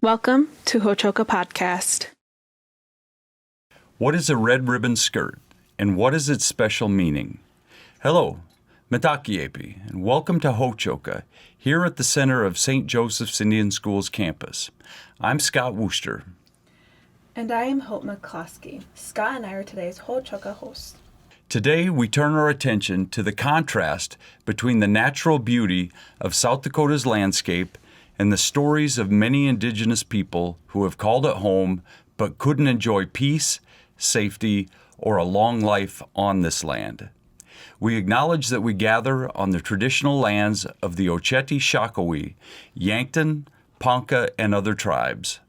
Welcome to Hochoka Podcast. What is a red ribbon skirt, and what is its special meaning? Hello, Metakiepi, and welcome to Hochoka, here at the center of St. Joseph's Indian School's campus. I'm Scott Wooster. And I am Hope McCloskey. Scott and I are today's Hochoka hosts. Today, we turn our attention to the contrast between the natural beauty of South Dakota's landscape and the stories of many indigenous people who have called it home but couldn't enjoy peace, safety, or a long life on this land. We acknowledge that we gather on the traditional lands of the Oceti-Sakowin, Yankton, Ponca, and other tribes.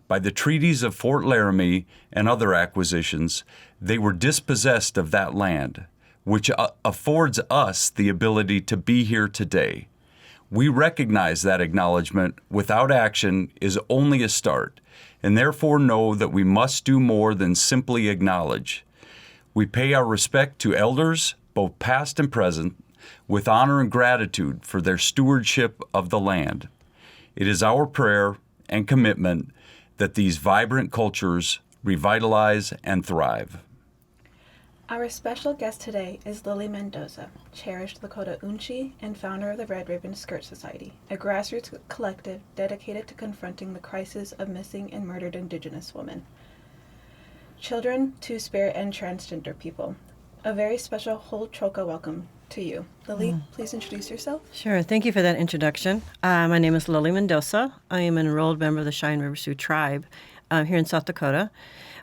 By the treaties of Fort Laramie and other acquisitions, they were dispossessed of that land, which affords us the ability to be here today. We recognize that acknowledgement without action is only a start, and therefore know that we must do more than simply acknowledge. We pay our respect to elders, both past and present, with honor and gratitude for their stewardship of the land. It is our prayer and commitment that these vibrant cultures revitalize and thrive. Our special guest today is Lily Mendoza, cherished Lakota uŋčí and founder of the Red Ribbon Skirt Society, a grassroots collective dedicated to confronting the crisis of missing and murdered indigenous women, children, two-spirit, and transgender people. A very special Hochoka welcome to you. Lily, please introduce yourself. Sure. Thank you for that introduction. My name is Lily Mendoza. I am an enrolled member of the Cheyenne River Sioux tribe here in South Dakota.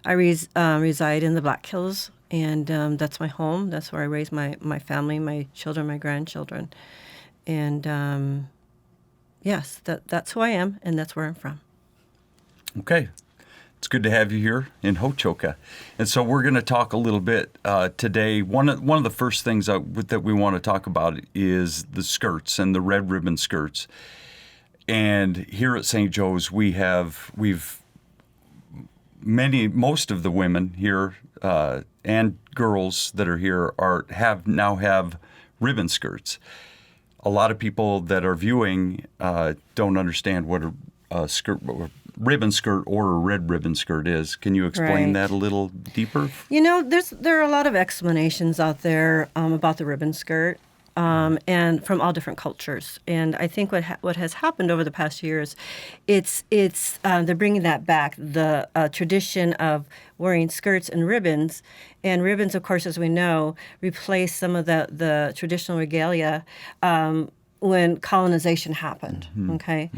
I reside in the Black Hills, and that's my home. That's where I raise my family, my children, my grandchildren. And yes, that's who I am, and that's where I'm from. Okay. It's good to have you here in Hochoka. And so we're going to talk a little bit today. One of the first things that we want to talk about is the skirts and the red ribbon skirts. And here at St. Joe's, most of the women here and girls that are here have ribbon skirts. A lot of people that are viewing don't understand what a ribbon skirt or a red ribbon skirt is. Can you explain that a little deeper? You know, there are a lot of explanations out there about the ribbon skirt, and from all different cultures. And I think what has happened over the past years, it's they're bringing that back, the tradition of wearing skirts and ribbons. And ribbons, of course, as we know, replace some of the traditional regalia when colonization happened, okay?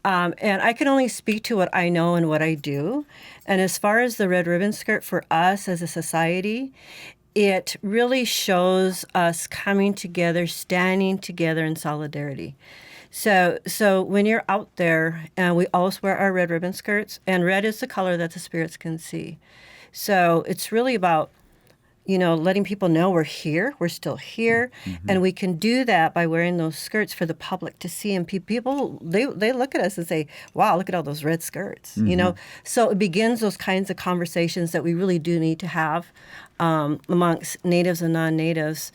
And I can only speak to what I know and what I do. And as far as the red ribbon skirt for us as a society, it really shows us coming together, standing together in solidarity. So when you're out there, and we always wear our red ribbon skirts, and red is the color that the spirits can see. So it's really about letting people know we're here, we're still here, and we can do that by wearing those skirts for the public to see. And people, they look at us and say, wow, look at all those red skirts, So it begins those kinds of conversations that we really do need to have amongst natives and non-natives,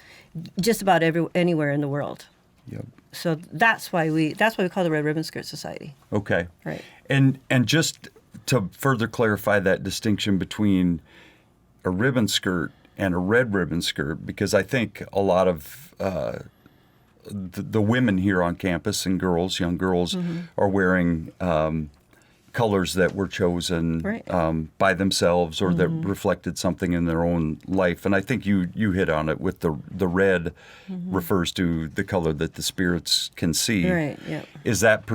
just about anywhere in the world. Yep. So that's why we call the Red Ribbon Skirt Society. Okay. Right. And just to further clarify that distinction between a ribbon skirt and a red ribbon skirt, because I think a lot of the women here on campus and young girls, are wearing colors that were chosen by themselves or that reflected something in their own life. And I think you hit on it with the red refers to the color that the spirits can see. Right. Yeah. Is that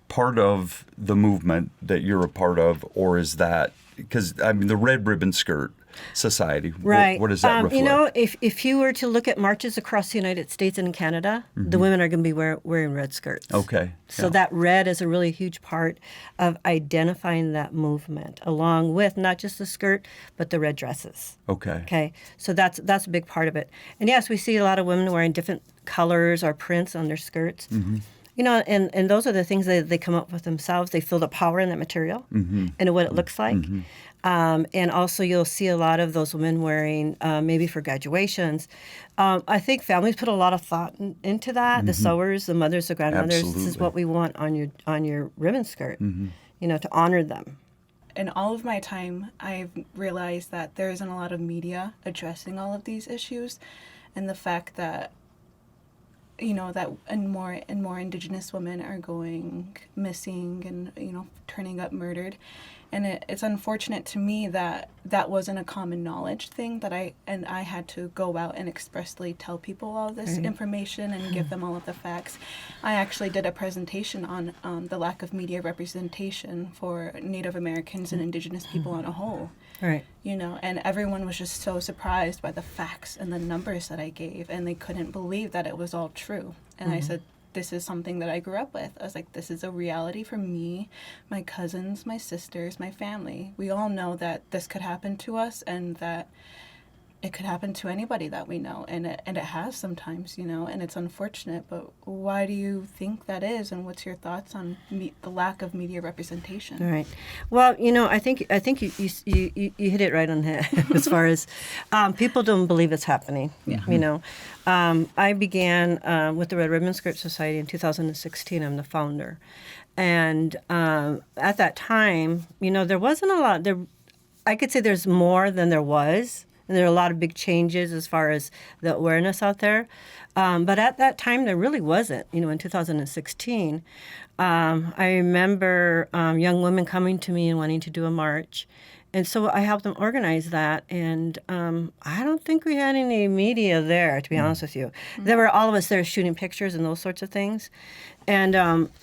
part of the movement that you're a part of, or is that because the Red Ribbon Skirt Society, right? What does that reflect? If you were to look at marches across the United States and Canada, the women are going to be wearing red skirts. Okay. So that red is a really huge part of identifying that movement, along with not just the skirt, but the red dresses. Okay. Okay. So that's a big part of it. And yes, we see a lot of women wearing different colors or prints on their skirts. and those are the things that they come up with themselves. They feel the power in that material and what it looks like. And also you'll see a lot of those women wearing, maybe for graduations. I think families put a lot of thought into that. The sewers, the mothers, the grandmothers, this is what we want on your ribbon skirt, to honor them. In all of my time, I've realized that there isn't a lot of media addressing all of these issues, and the fact that that more indigenous women are going missing and turning up murdered, and it's unfortunate to me that that wasn't a common knowledge thing that I had to go out and expressly tell people all this information and give them all of the facts. I actually did a presentation on the lack of media representation for Native Americans and indigenous people on a whole. Right. And everyone was just so surprised by the facts and the numbers that I gave, and they couldn't believe that it was all true. And I said, this is something that I grew up with. I was like, this is a reality for me, my cousins, my sisters, my family. We all know that this could happen to us, and that it could happen to anybody that we know, and it has sometimes, and it's unfortunate. But why do you think that is, and what's your thoughts on the lack of media representation? Right. Well, I think you hit it right on the head as far as people don't believe it's happening. Yeah. I began with the Red Ribbon Skirt Society in 2016. I'm the founder, and at that time, there wasn't a lot. I could say there's more than there was. And there are a lot of big changes as far as the awareness out there. But at that time, there really wasn't. In 2016, I remember young women coming to me and wanting to do a march. And so I helped them organize that. And I don't think we had any media there, to be honest with you. There were all of us there shooting pictures and those sorts of things. And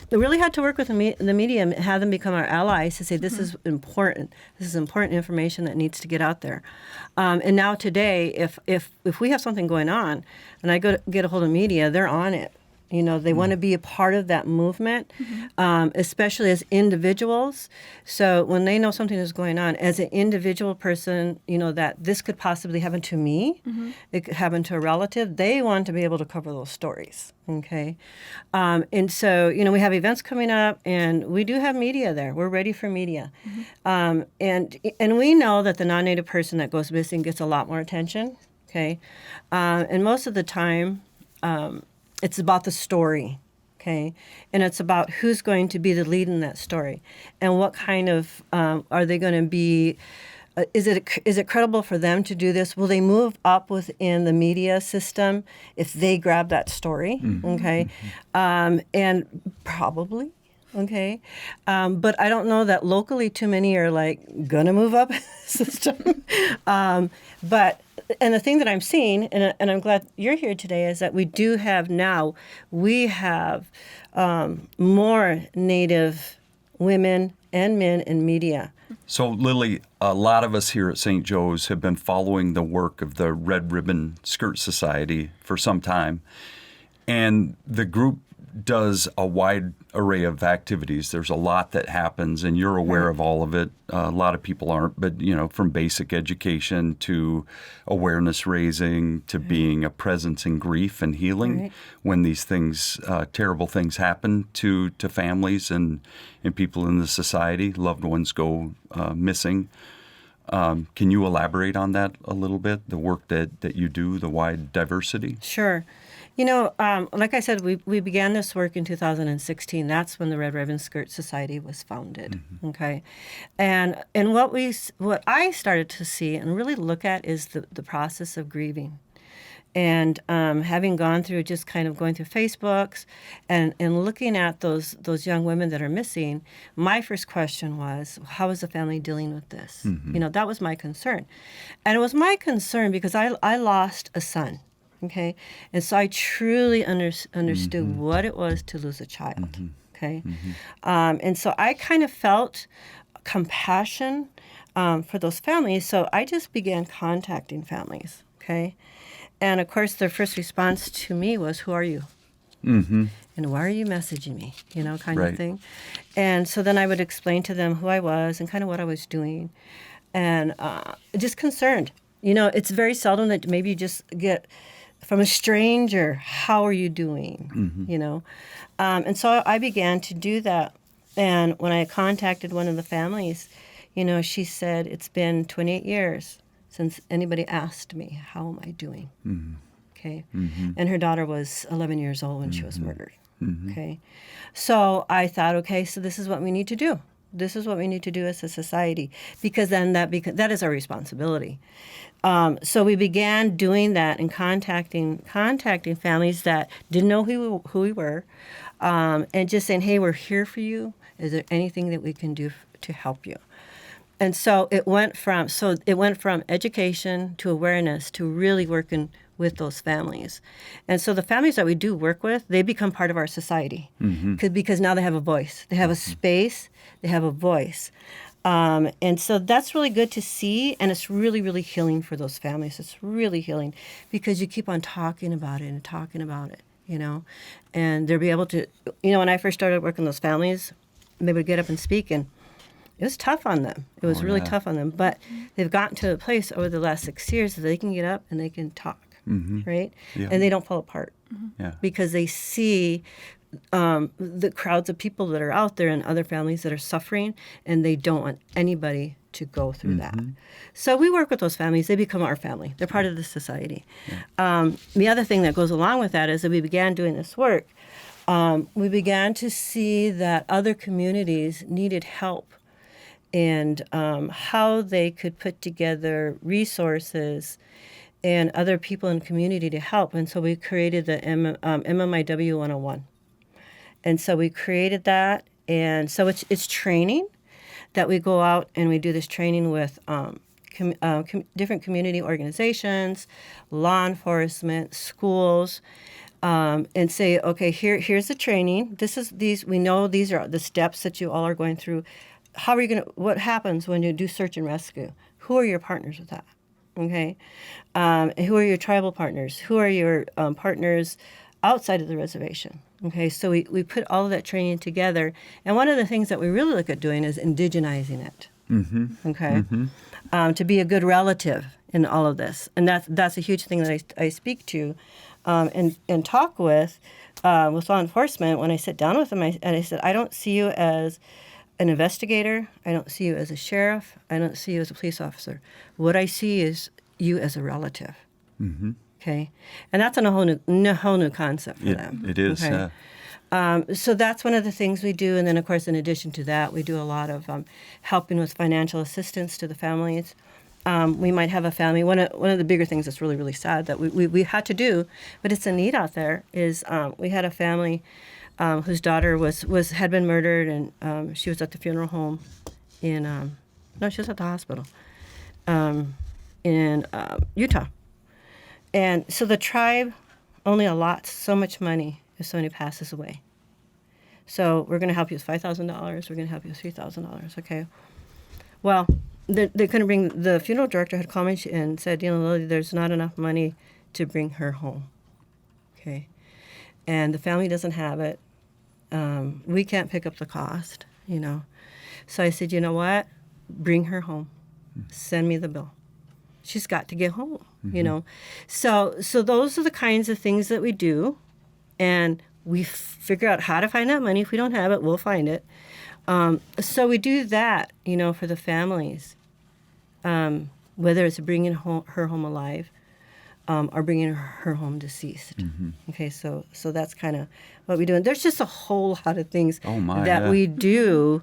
we really had to work with the media and have them become our allies to say, this is important. This is important information that needs to get out there. And now today, if we have something going on and I go to get a hold of media, they're on it. They want to be a part of that movement, especially as individuals. So when they know something is going on, as an individual person, that this could possibly happen to me, it could happen to a relative, they want to be able to cover those stories, okay? And so, we have events coming up, and we do have media there. We're ready for media. And we know that the non-Native person that goes missing gets a lot more attention, okay? And most of the time, it's about the story, okay? And it's about who's going to be the lead in that story, and what kind of are they going to be? Is it credible for them to do this? Will they move up within the media system if they grab that story? Okay, and probably. Okay, but I don't know that locally too many are gonna move up system, but. And the thing that I'm seeing, and I'm glad you're here today, is that we have more Native women and men in media. So, Lily, a lot of us here at St. Joe's have been following the work of the Red Ribbon Skirt Society for some time, and the group does a wide array of activities. There's a lot that happens, and you're aware of all of it. A lot of people aren't, but from basic education to awareness raising to being a presence in grief and healing when these things, terrible things happen to families and people in the society. Loved ones go missing. Can you elaborate on that a little bit? The work that you do, the wide diversity. Sure. Like I said, we began this work in 2016. That's when the Red Ribbon Skirt Society was founded. Okay, and what I started to see and really look at is the process of grieving, and having gone through going through Facebooks and looking at those young women that are missing. My first question was, how is the family dealing with this? That was my concern, and it was my concern because I lost a son. Okay, and so I truly understood what it was to lose a child. Okay, and so I kind of felt compassion for those families. So I just began contacting families. Okay, and of course their first response to me was, "Who are you? And why are you messaging me?" Kind of thing. And so then I would explain to them who I was and kind of what I was doing, and just concerned. It's very seldom that maybe you just get from a stranger, how are you doing? You know, and so I began to do that. And when I contacted one of the families, you know, she said, it's been 28 years since anybody asked me, how am I doing? Okay. And her daughter was 11 years old when she was murdered. Okay. So I thought, okay, so this is what we need to do. This is what we need to do as a society, because then that is our responsibility. So we began doing that and contacting families that didn't know who we were, and just saying, hey, we're here for you. Is there anything that we can do to help you? And so it went from education to awareness to really working with those families. And so the families that we do work with, they become part of our society because now they have a voice. They have a space. They have a voice. And so that's really good to see, and it's really, really healing for those families. It's really healing because you keep on talking about it and talking about it, you know, and they'll be able to, you know, when I first started working with those families, they would get up and speak, and it was tough on them. It was really tough on them. But they've gotten to a place over the last 6 years that they can get up and they can talk, right? Yeah. And they don't fall apart because they see the crowds of people that are out there and other families that are suffering, and they don't want anybody to go through that. So we work with those families. They become our family. They're part of the society. The other thing that goes along with that is that we began doing this work. We began to see that other communities needed help and how they could put together resources and other people in the community to help. And so we created the MMIW 101. And so we created that. And so it's training that we go out and we do this training with different community organizations, law enforcement, schools, and say, okay, here's the training. We know these are the steps that you all are going through. How are you going to, what happens when you do search and rescue? Who are your partners with that? Okay. And who are your tribal partners? Who are your partners outside of the reservation? Okay. So we put all of that training together. And one of the things that we really look at doing is indigenizing it. Okay. To be a good relative in all of this. And that's a huge thing that I speak to and talk with law enforcement. When I sit down with them, I said, I don't see you as an investigator. I don't see you as a sheriff. I don't see you as a police officer. What I see is you as a relative. Okay, and that's a whole new concept for them. It is. Okay? So that's one of the things we do, and then of course, in addition to that, we do a lot of helping with financial assistance to the families. We might have a family. One of the bigger things that's really, really sad that we had to do, but it's a need out there, is we had a family whose daughter had been murdered, and she was at the funeral home she was at the hospital in Utah. And so the tribe only allots so much money if somebody passes away. So we're going to help you with $5,000. We're going to help you with $3,000. Okay. Well, they couldn't bring. The funeral director had called me and said, Lily, there's not enough money to bring her home. Okay. And the family doesn't have it. We can't pick up the cost, So I said, you know what? Bring her home. Send me the bill. She's got to get home, So those are the kinds of things that we do. And we figure out how to find that money. If we don't have it, we'll find it. So we do that, for the families, whether it's bringing her home alive or bringing her home deceased. Okay, so that's kind of what we do. And there's just a whole lot of things we do,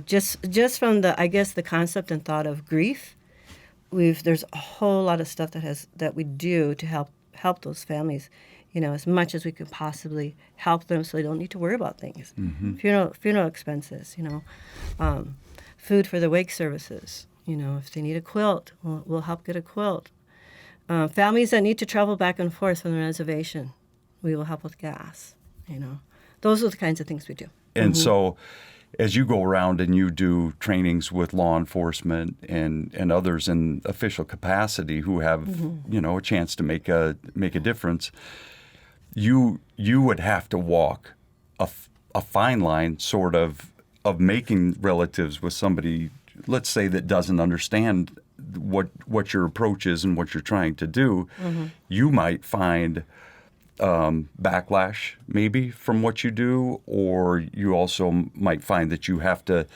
just from the concept and thought of grief. There's a whole lot of stuff that we do to help those families, as much as we could possibly help them, so they don't need to worry about things. Funeral expenses, food for the wake services. If they need a quilt, we'll help get a quilt. Families that need to travel back and forth from the reservation, we will help with gas. Those are the kinds of things we do. And so, as you go around and you do trainings with law enforcement and others in official capacity who have a chance to make a difference, you would have to walk a fine line, sort of making relatives with somebody let's say, that doesn't understand what your approach is and what you're trying to do, you might find backlash maybe from what you do, or you also might find that you have to,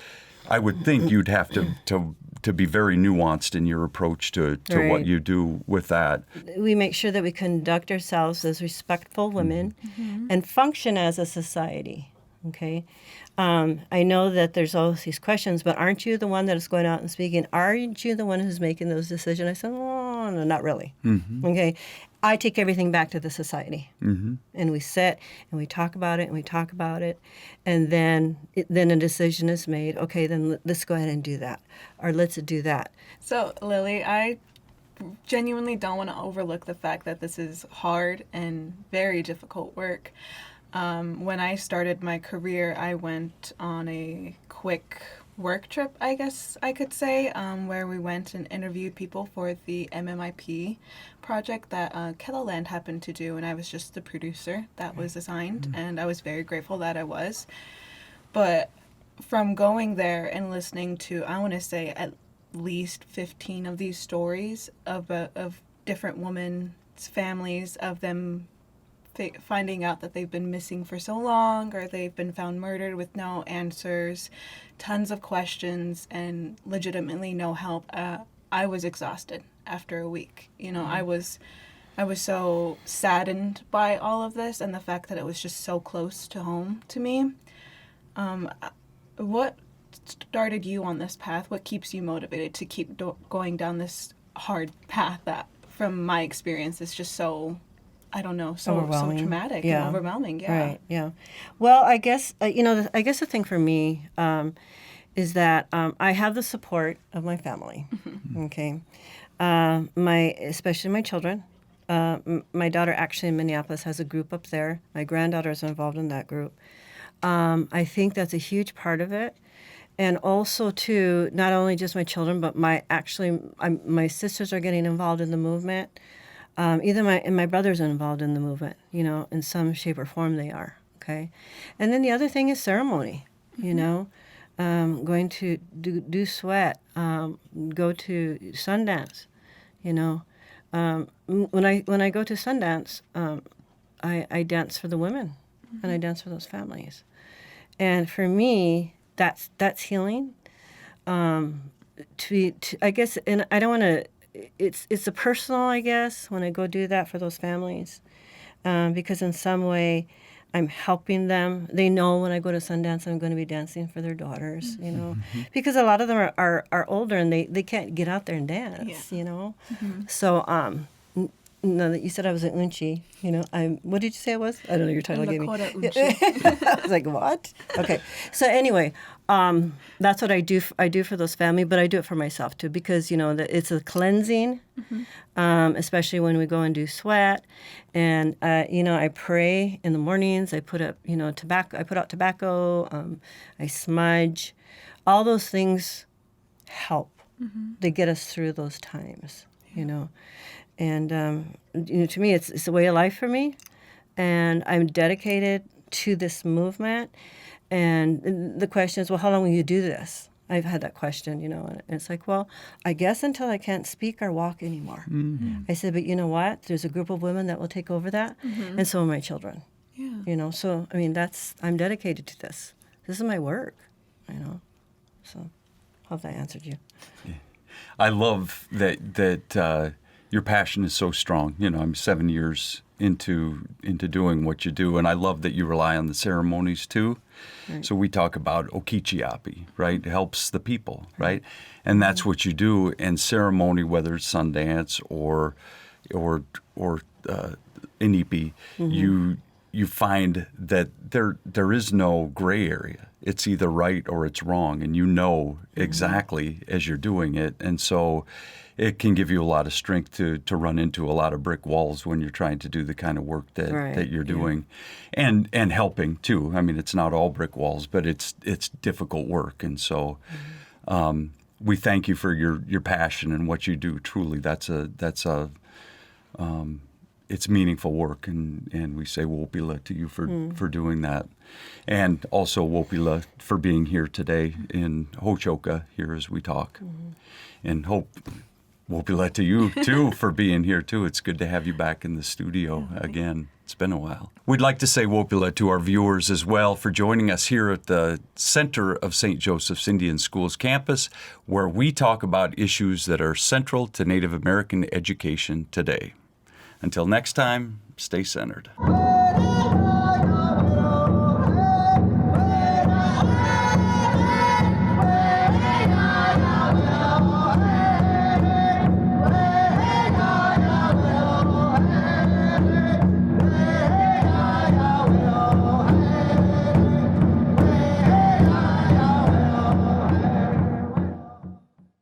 I would think you'd have to be very nuanced in your approach to Right. what you do with that. We make sure that we conduct ourselves as respectful women and function as a society. Okay, I know that there's always these questions, but aren't you the one that is going out and speaking? Aren't you the one who's making those decisions? I said, oh, no, not really. Okay, I take everything back to the society, and we sit and we talk about it and we talk about it, and then a decision is made. Okay, then let's go ahead and do that, or let's do that. So, Lily, I genuinely don't want to overlook the fact that this is hard and very difficult work. When I started my career, I went on a quick work trip, I guess I could say, where we went and interviewed people for the MMIP project that Kettleland happened to do, and I was just the producer that was assigned, and I was very grateful that I was. But from going there and listening to, I want to say, at least 15 of these stories of different women's families, of them finding out that they've been missing for so long, or they've been found murdered with no answers, tons of questions, and legitimately no help. I was exhausted after a week. I was so saddened by all of this and the fact that it was just so close to home to me. What started you on this path? What keeps you motivated to keep going down this hard path that, from my experience, is just so, I don't know, so traumatic and overwhelming. Yeah. Right. Yeah. Well, I guess I guess the thing for me is that I have the support of my family. Okay, especially my children. My daughter actually in Minneapolis has a group up there. My granddaughter is involved in that group. I think that's a huge part of it. And also, too, not only just my children, but my sisters are getting involved in the movement. My brothers are involved in the movement, in some shape or form they are, okay? And then the other thing is ceremony, going to do sweat, go to Sundance, When I go to Sundance, I dance for the women, and I dance for those families. And for me, that's healing. I guess, and I don't want to. It's a personal, I guess, when I go do that for those families, because in some way, I'm helping them. They know when I go to Sundance, I'm going to be dancing for their daughters, because a lot of them are older and they can't get out there and dance, So, no, that you said I was an uŋčí, what did you say I was? I don't know your title gave me. Lakota uŋčí. I was like, what? Okay. So anyway, that's what I do. I do for those family, but I do it for myself too, because it's a cleansing, especially when we go and do sweat, and I pray in the mornings. I put up tobacco. I put out tobacco. I smudge. All those things help. They get us through those times. And to me, it's a way of life for me, and I'm dedicated to this movement. And the question is, well, how long will you do this? I've had that question, and it's like, well, I guess until I can't speak or walk anymore. I said, but you know what? There's a group of women that will take over that, and so are my children. Yeah. So I mean, I'm dedicated to this. This is my work. So, hope that answered you. Yeah. I love that your passion is so strong. I'm 7 years into doing what you do, and I love that you rely on the ceremonies too. Right. So we talk about uŋčí, right? It helps the people, right? And that's what you do. And ceremony, whether it's Sundance or Inipi, you find that there is no gray area. It's either right or it's wrong, and exactly as you're doing it. And so it can give you a lot of strength to run into a lot of brick walls when you're trying to do the kind of work that you're doing, and helping too. I mean, it's not all brick walls, but it's difficult work, and so we thank you for your passion and what you do. Truly, it's meaningful work, and we say Wopila to you for doing that. And also Wopila for being here today in Hochoka here as we talk. And hope Wopila to you too for being here too. It's good to have you back in the studio again. It's been a while. We'd like to say Wopila to our viewers as well for joining us here at the center of St. Joseph's Indian Schools campus, where we talk about issues that are central to Native American education today. Until next time, stay centered.